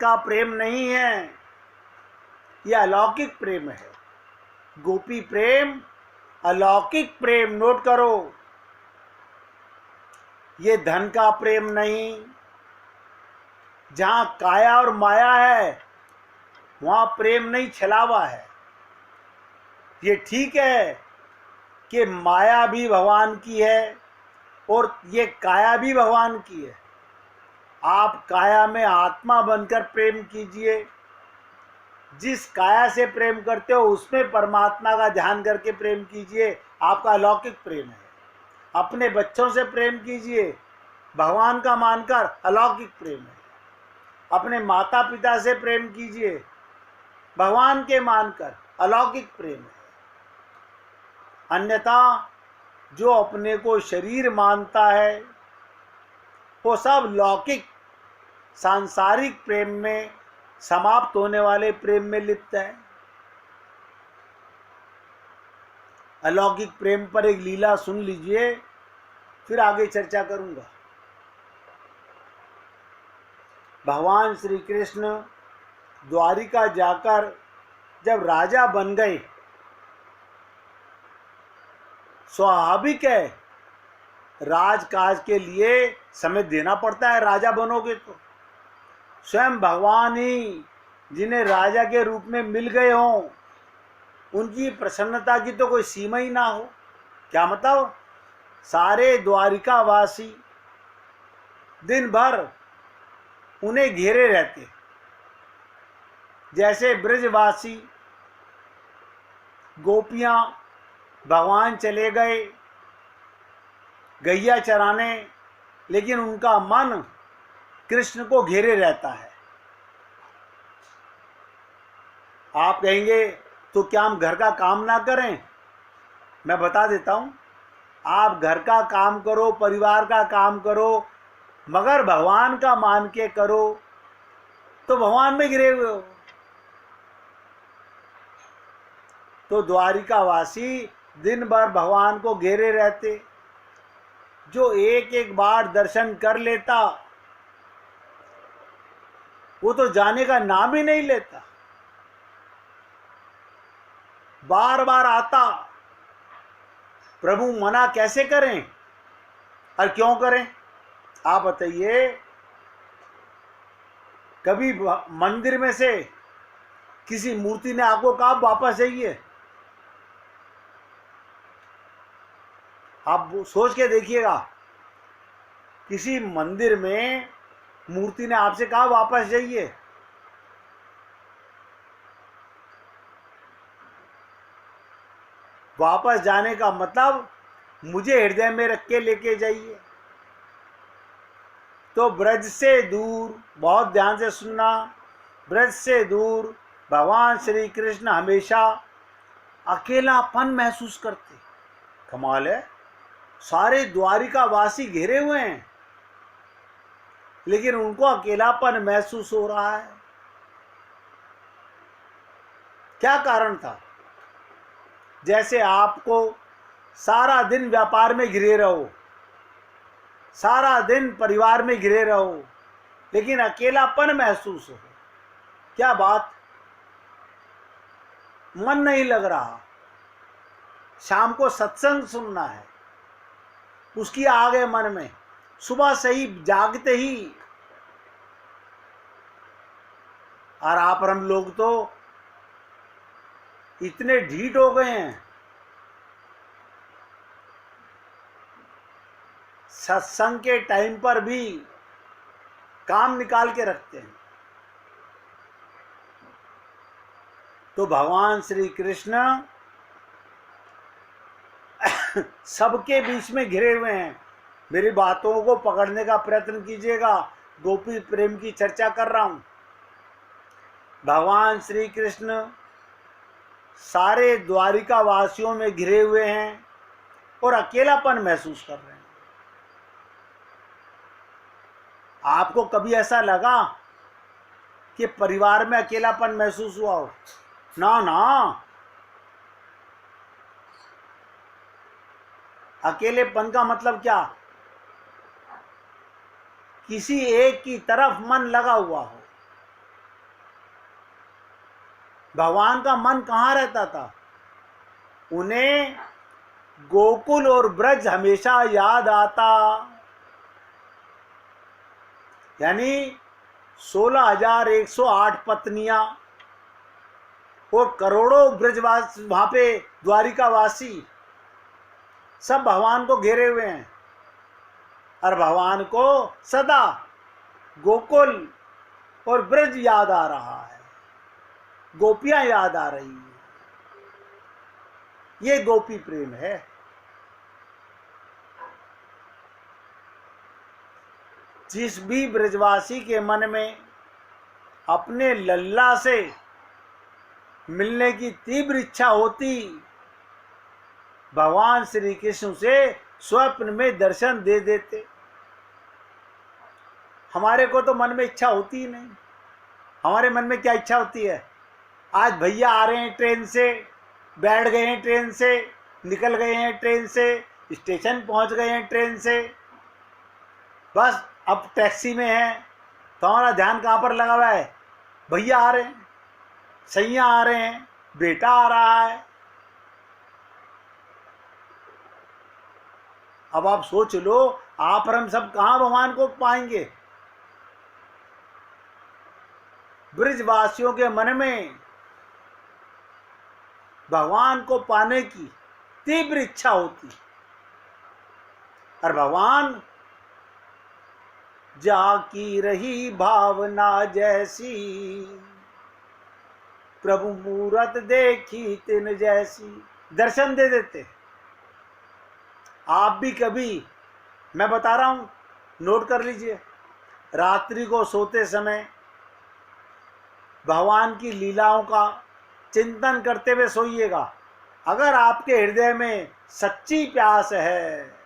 का प्रेम नहीं है, यह अलौकिक प्रेम है। गोपी प्रेम अलौकिक प्रेम, नोट करो। ये धन का प्रेम नहीं। जहां काया और माया है वहां प्रेम नहीं, छलावा है। ये ठीक है कि माया भी भगवान की है और ये काया भी भगवान की है। आप काया में आत्मा बनकर प्रेम कीजिए। जिस काया से प्रेम करते हो उसमें परमात्मा का ध्यान करके प्रेम कीजिए, आपका अलौकिक प्रेम है। अपने बच्चों से प्रेम कीजिए, भगवान का मानकर, अलौकिक प्रेम है। अपने माता पिता से प्रेम कीजिए, भगवान के मानकर, अलौकिक प्रेम है। अन्यथा जो अपने को शरीर मानता है वो सब लौकिक सांसारिक प्रेम में, समाप्त होने वाले प्रेम में लिप्त है। अलौकिक प्रेम पर एक लीला सुन लीजिए, फिर आगे चर्चा करूंगा। भगवान श्री कृष्ण द्वारिका जाकर जब राजा बन गए, स्वाभाविक है राजकाज के लिए समय देना पड़ता है। राजा बनोगे तो स्वयं भगवान ही जिन्हें राजा के रूप में मिल गए हों, उनकी प्रसन्नता की तो कोई सीमा ही ना हो। क्या मतलब, सारे द्वारिका वासी दिन भर उन्हें घेरे रहते। जैसे ब्रजवासी गोपियां भगवान चले गए गैया चराने, लेकिन उनका मन कृष्ण को घेरे रहता है। आप कहेंगे तो क्या हम घर का काम ना करें? मैं बता देता हूं, आप घर का काम करो, परिवार का काम करो, मगर भगवान का मान के करो तो भगवान में घिरे हुए हो। तो द्वारिका वासी दिन भर भगवान को घेरे रहते। जो एक एक बार दर्शन कर लेता वो तो जाने का नाम ही नहीं लेता, बार बार आता। प्रभु मना कैसे करें और क्यों करें? आप बताइए। कभी मंदिर में से किसी मूर्ति ने आपको कहा वापस जाइए? आप सोच के देखिएगा, किसी मंदिर में मूर्ति ने आपसे कहा वापस जाइए? वापस जाने का मतलब मुझे हृदय में रख के लेके जाइए। तो ब्रज से दूर, बहुत ध्यान से सुनना, ब्रज से दूर भगवान श्री कृष्ण हमेशा अकेलापन महसूस करते। कमाल है, सारे द्वारिका वासी घेरे हुए हैं लेकिन उनको अकेलापन महसूस हो रहा है। क्या कारण था? जैसे आपको सारा दिन व्यापार में घिरे रहो, सारा दिन परिवार में घिरे रहो, लेकिन अकेलापन महसूस हो। क्या बात? मन नहीं लग रहा, शाम को सत्संग सुनना है, उसकी आग है मन में, सुबह से ही जागते ही। और आप और हम लोग तो इतने ढीठ हो गए हैं, सत्संग के टाइम पर भी काम निकाल के रखते हैं। तो भगवान श्री कृष्ण सबके बीच में घिरे हुए हैं। मेरी बातों को पकड़ने का प्रयत्न कीजिएगा, गोपी प्रेम की चर्चा कर रहा हूं। भगवान श्री कृष्ण सारे द्वारिका वासियों में घिरे हुए हैं और अकेलापन महसूस कर रहे हैं। आपको कभी ऐसा लगा कि परिवार में अकेलापन महसूस हुआ हो? ना ना, अकेलेपन का मतलब क्या? किसी एक की तरफ मन लगा हुआ हो, भगवान का मन कहाँ रहता था? उन्हें गोकुल और ब्रज हमेशा याद आता। यानी 16,108 पत्नियां और करोड़ों ब्रजवास वहां पे द्वारिकावासी सब भगवान को घेरे हुए हैं और भगवान को सदा गोकुल और ब्रज याद आ रहा है, गोपियां याद आ रही हैं। ये गोपी प्रेम है। जिस भी ब्रजवासी के मन में अपने लल्ला से मिलने की तीव्र इच्छा होती, भगवान श्री कृष्ण से स्वप्न में दर्शन दे देते। हमारे को तो मन में इच्छा होती ही नहीं। हमारे मन में क्या इच्छा होती है? आज भैया आ रहे हैं ट्रेन से, बैठ गए हैं ट्रेन से, निकल गए हैं ट्रेन से, स्टेशन पहुंच गए हैं ट्रेन से, बस अब टैक्सी में है तो हमारा ध्यान कहाँ पर लगा हुआ है? भैया आ रहे हैं, सैया आ रहे हैं, बेटा आ रहा है। अब आप सोच लो, आप और हम सब कहाँ भगवान को पाएंगे? ब्रजवासियों के मन में भगवान को पाने की तीव्र इच्छा होती और भगवान जाकी रही भावना जैसी, प्रभु मूरत देखी तिन जैसी, दर्शन दे देते। आप भी कभी, मैं बता रहा हूं, नोट कर लीजिए, रात्रि को सोते समय भगवान की लीलाओं का चिंतन करते हुए सोइएगा। अगर आपके हृदय में सच्ची प्यास है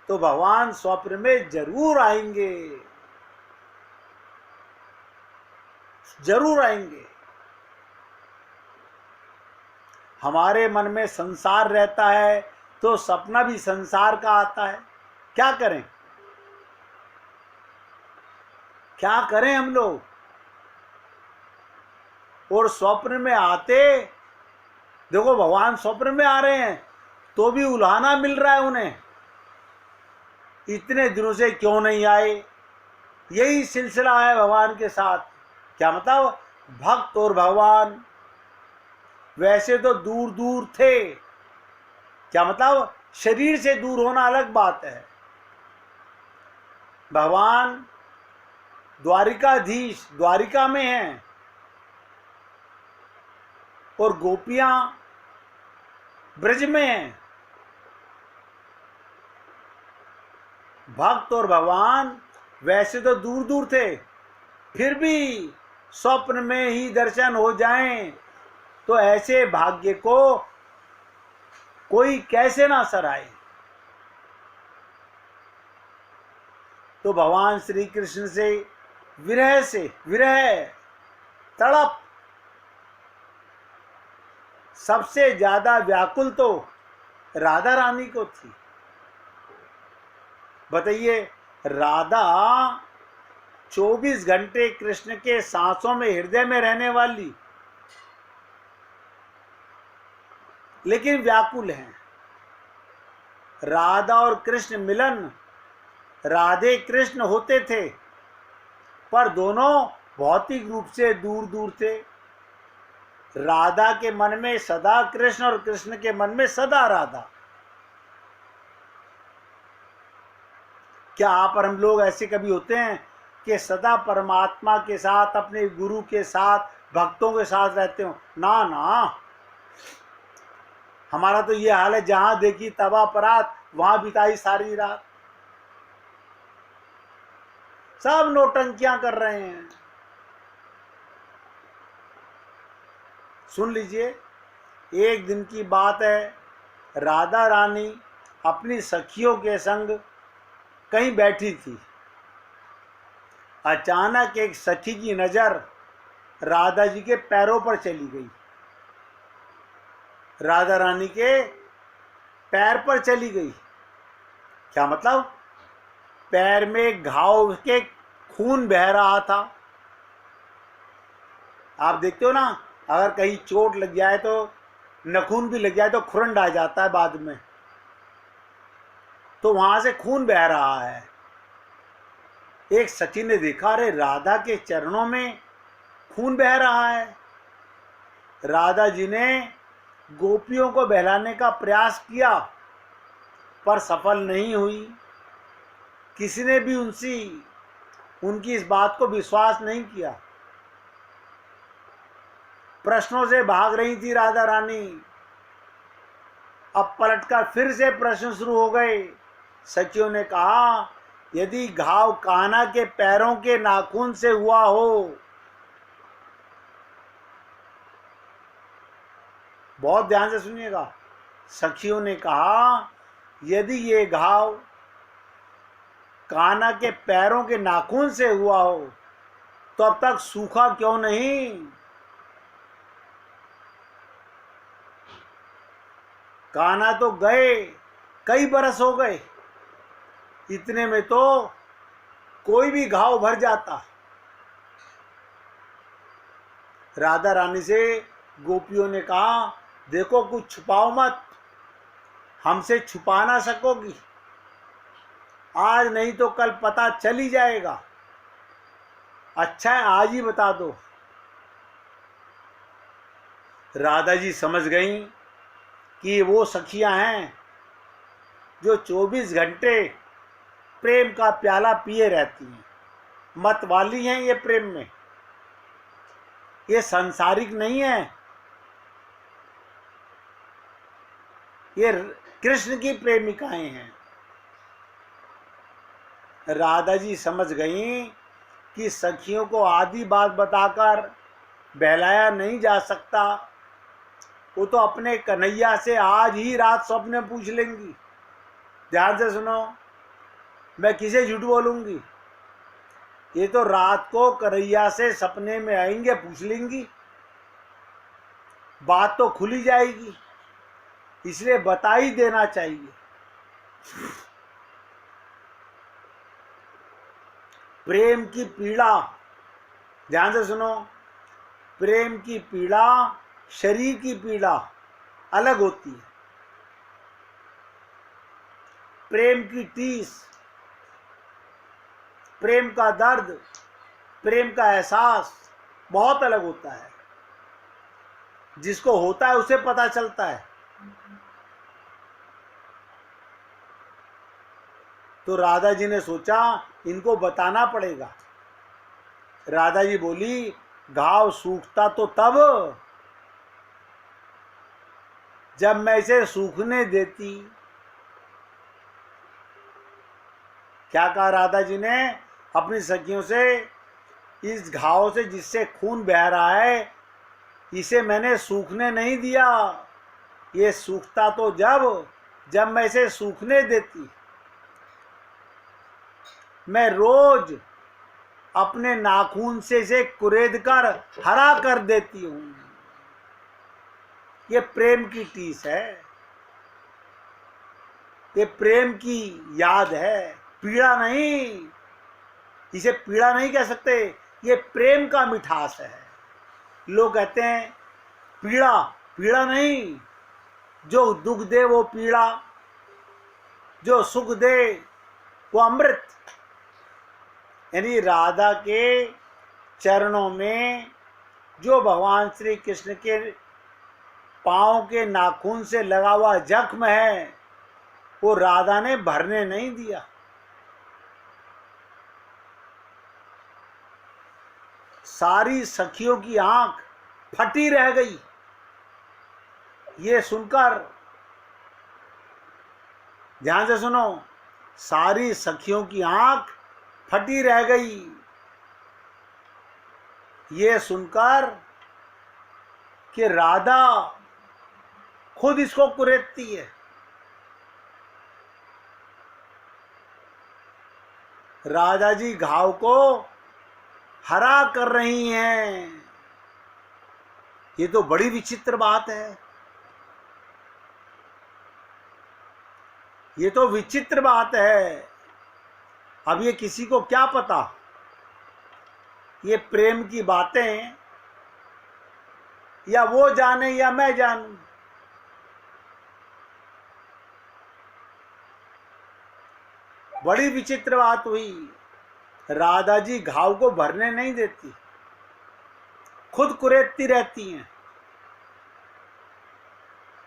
तो भगवान स्वप्न में जरूर आएंगे, जरूर आएंगे। हमारे मन में संसार रहता है तो सपना भी संसार का आता है। क्या करें, क्या करें हम लोग? और स्वप्न में आते, देखो भगवान स्वप्न में आ रहे हैं तो भी उल्हाना मिल रहा है उन्हें, इतने दिनों से क्यों नहीं आए। यही सिलसिला है भगवान के साथ। क्या मतलब? भक्त और भगवान वैसे तो दूर दूर थे। क्या मतलब? शरीर से दूर होना अलग बात है। भगवान द्वारिकाधीश द्वारिका में हैं और गोपियां ब्रज में हैं। भक्त और भगवान वैसे तो दूर दूर थे, फिर भी स्वप्न में ही दर्शन हो जाएं तो ऐसे भाग्य को कोई कैसे ना सराहे। तो भगवान श्री कृष्ण से विरह तड़प सबसे ज्यादा व्याकुल तो राधा रानी को थी। बताइए, राधा 24 घंटे कृष्ण के सांसों में, हृदय में रहने वाली, लेकिन व्याकुल हैं। राधा और कृष्ण मिलन, राधे कृष्ण होते थे, पर दोनों भौतिक रूप से दूर दूर थे। राधा के मन में सदा कृष्ण और कृष्ण के मन में सदा राधा। क्या आप और हम लोग ऐसे कभी होते हैं कि सदा परमात्मा के साथ, अपने गुरु के साथ, भक्तों के साथ रहते हो? ना ना, हमारा तो ये हाल है, जहां देखी तबा परात, वहां बिताई सारी रात। सब नौटंकियां कर रहे हैं। सुन लीजिए, एक दिन की बात है, राधा रानी अपनी सखियों के संग कहीं बैठी थी। अचानक एक सखी की नजर राधा जी के पैरों पर चली गई। राधा रानी के पैर पर चली गई। क्या मतलब? पैर में घाव के खून बह रहा था। आप देखते हो ना, अगर कहीं चोट लग जाए तो, नखून भी लग जाए तो खुरंड आ जाता है बाद में, तो वहां से खून बह रहा है। एक सखी ने देखा, अरे राधा के चरणों में खून बह रहा है। राधा जी ने गोपियों को बहलाने का प्रयास किया पर सफल नहीं हुई। किसी ने भी उनकी इस बात को विश्वास नहीं किया। प्रश्नों से भाग रही थी राधा रानी। अब पलटकर फिर से प्रश्न शुरू हो गए। सखियों ने कहा, यदि घाव कान्हा के पैरों के नाखून से हुआ हो, बहुत ध्यान से सुनिएगा, सखियों ने कहा यदि ये घाव कान्हा के पैरों के नाखून से हुआ हो तो अब तक सूखा क्यों नहीं? कान्हा तो गए, कई बरस हो गए, इतने में तो कोई भी घाव भर जाता। राधा रानी से गोपियों ने कहा, देखो कुछ छुपाओ मत, हमसे छुपा ना सकोगी, आज नहीं तो कल पता चल ही जाएगा। अच्छा है आज ही बता दो। राधा जी समझ गईं कि वो सखियां हैं जो 24 घंटे प्रेम का प्याला पिए रहती हैं, मत वाली हैं ये प्रेम में, ये सांसारिक नहीं है, ये कृष्ण की प्रेमिकाएं हैं। राधा जी समझ गईं कि सखियों को आधी बात बताकर बहलाया नहीं जा सकता, वो तो अपने कन्हैया से आज ही रात स्वप्न में पूछ लेंगी। ध्यान से सुनो, मैं किसे झूठ बोलूंगी, ये तो रात को कन्हैया से सपने में आएंगे, पूछ लेंगी, बात तो खुली जाएगी, इसलिए बता ही देना चाहिए। प्रेम की पीड़ा, ध्यान से सुनो, प्रेम की पीड़ा शरीर की पीड़ा अलग होती है। प्रेम की टीस, प्रेम का दर्द, प्रेम का एहसास बहुत अलग होता है। जिसको होता है उसे पता चलता है। तो राधा जी ने सोचा इनको बताना पड़ेगा। राधा जी बोली, घाव सूखता तो तब जब मैं इसे सूखने देती। क्या कहा राधा जी ने अपनी सखियों से, इस घाव से जिससे खून बह रहा है इसे मैंने सूखने नहीं दिया, ये सूखता तो जब मैं इसे सूखने देती। मैं रोज अपने नाखून से इसे कुरेद कर हरा कर देती हूं। ये प्रेम की टीस है, ये प्रेम की याद है, पीड़ा नहीं, इसे पीड़ा नहीं कह सकते, ये प्रेम का मिठास है। लोग कहते हैं पीड़ा, पीड़ा नहीं, जो दुख दे वो पीड़ा, जो सुख दे वो अमृत। यानी राधा के चरणों में जो भगवान श्री कृष्ण के पांव के नाखून से लगा हुआ जख्म है वो राधा ने भरने नहीं दिया। सारी सखियों की आंख फटी रह गई ये सुनकर। ध्यान से सुनो, सारी सखियों की आंख फटी रह गई ये सुनकर कि राधा खुद इसको कुरेदती है। राधा जी घाव को हरा कर रही हैं। ये तो बड़ी विचित्र बात है, ये तो विचित्र बात है। अब ये किसी को क्या पता, ये प्रेम की बातें या वो जाने या मैं जानूं। बड़ी विचित्र बात हुई, राधा जी घाव को भरने नहीं देती, खुद कुरेदती रहती हैं।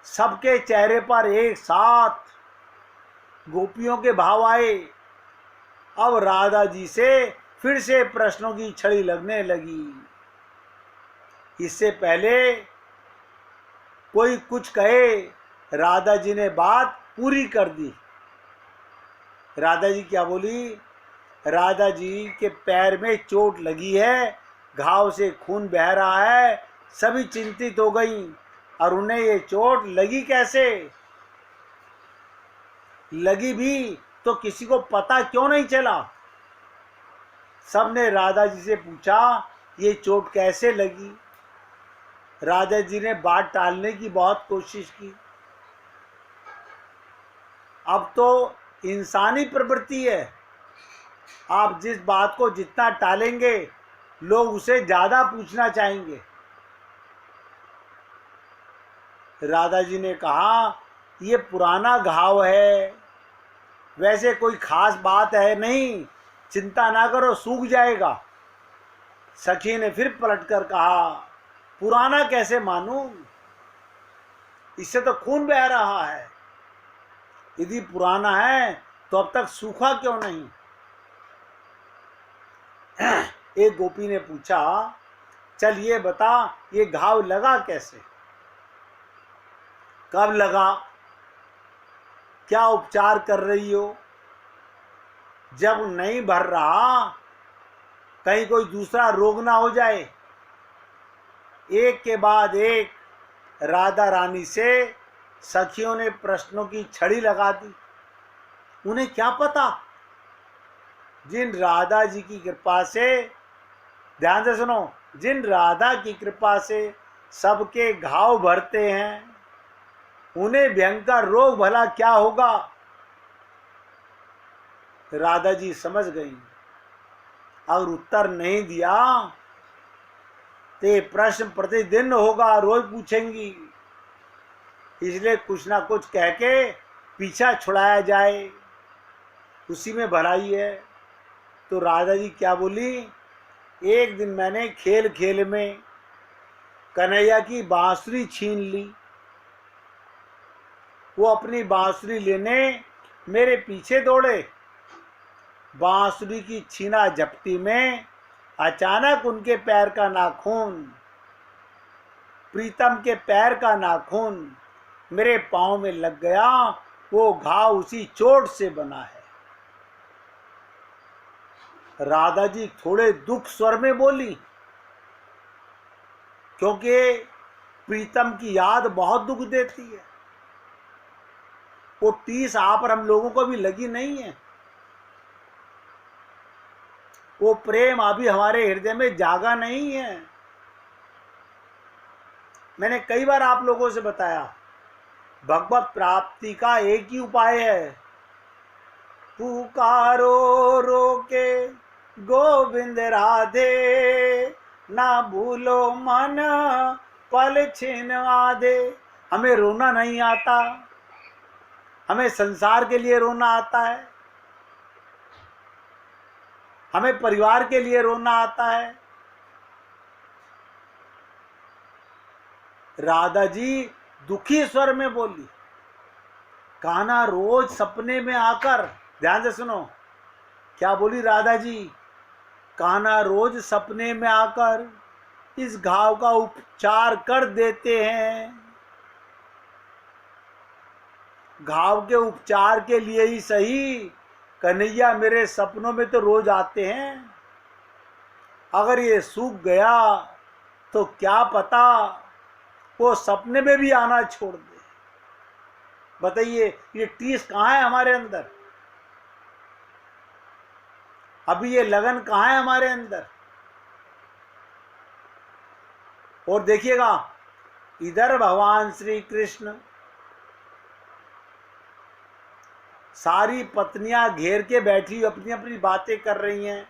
सबके चेहरे पर एक साथ गोपियों के भाव आए। अब राधा जी से फिर से प्रश्नों की छड़ी लगने लगी। इससे पहले कोई कुछ कहे, राधा जी ने बात पूरी कर दी। राधा जी क्या बोली? राधा जी के पैर में चोट लगी है, घाव से खून बह रहा है। सभी चिंतित हो गई, और उन्हें ये चोट लगी कैसे? लगी भी तो किसी को पता क्यों नहीं चला? सबने राधा जी से पूछा, ये चोट कैसे लगी? राधा जी ने बात टालने की बहुत कोशिश की। अब तो इंसानी प्रवृत्ति है, आप जिस बात को जितना टालेंगे, लोग उसे ज्यादा पूछना चाहेंगे। राधा जी ने कहा, ये पुराना घाव है, वैसे कोई खास बात है नहीं, चिंता ना करो, सूख जाएगा। सखी ने फिर पलटकर कहा, पुराना कैसे मानूं, इससे तो खून बह रहा है। यदि पुराना है तो अब तक सूखा क्यों नहीं? एक गोपी ने पूछा, चल ये बता, ये घाव लगा कैसे, कब लगा, क्या उपचार कर रही हो? जब नहीं भर रहा, कहीं कोई दूसरा रोग ना हो जाए। एक के बाद एक राधा रानी से सखियों ने प्रश्नों की छड़ी लगा दी। उन्हें क्या पता, जिन राधा जी की कृपा से, ध्यान से सुनो, जिन राधा की कृपा से सबके घाव भरते हैं, उन्हें भयंकर रोग भला क्या होगा? राधा जी समझ गई। अगर उत्तर नहीं दिया तो ये प्रश्न प्रतिदिन होगा, रोज पूछेंगी। इसलिए कुछ ना कुछ कह के पीछा छुड़ाया जाए, उसी में भलाई है। तो राधा जी क्या बोली? एक दिन मैंने खेल खेल में कन्हैया की बांसुरी छीन ली। वो अपनी बांसुरी लेने मेरे पीछे दौड़े। बांसुरी की छीना झपटी में अचानक उनके पैर का नाखून, प्रीतम के पैर का नाखून मेरे पांव में लग गया। वो घाव उसी चोट से बना है। राधा जी थोड़े दुख स्वर में बोली, क्योंकि प्रीतम की याद बहुत दुख देती है। वो टीस आप और हम लोगों को भी लगी नहीं है। वो प्रेम अभी हमारे हृदय में जागा नहीं है। मैंने कई बार आप लोगों से बताया, भगवत प्राप्ति का एक ही उपाय है, पुकारो रो के गोविंद राधे, ना भूलो मन पल छिन आधे। हमें रोना नहीं आता, हमें संसार के लिए रोना आता है, हमें परिवार के लिए रोना आता है। राधा जी दुखी स्वर में बोली। कान्हा रोज सपने में आकर, ध्यान से सुनो क्या बोली राधा जी, कान्हा रोज सपने में आकर इस घाव का उपचार कर देते हैं। घाव के उपचार के लिए ही सही कन्हैया मेरे सपनों में तो रोज आते हैं। अगर ये सूख गया तो क्या पता वो सपने में भी आना छोड़ दे। बताइए, ये टीस कहाँ है हमारे अंदर? अभी ये लगन कहाँ है हमारे अंदर? और देखिएगा, इधर भगवान श्री कृष्ण सारी पत्नियां घेर के बैठी अपनी अपनी बातें कर रही हैं,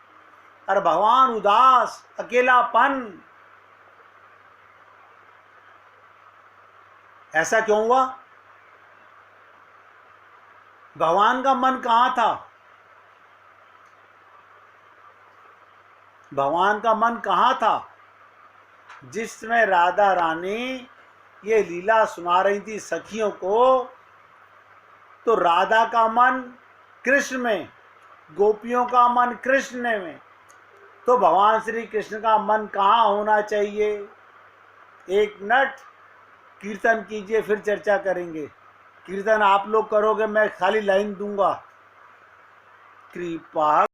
और भगवान उदास, अकेलापन। ऐसा क्यों हुआ? भगवान का मन कहाँ था? भगवान का मन कहाँ था? जिसमें राधा रानी ये लीला सुना रही थी सखियों को, तो राधा का मन कृष्ण में, गोपियों का मन कृष्ण में, तो भगवान श्री कृष्ण का मन कहाँ होना चाहिए? एक मिनट कीर्तन कीजिए, फिर चर्चा करेंगे। कीर्तन आप लोग करोगे, मैं खाली लाइन दूंगा। कृपा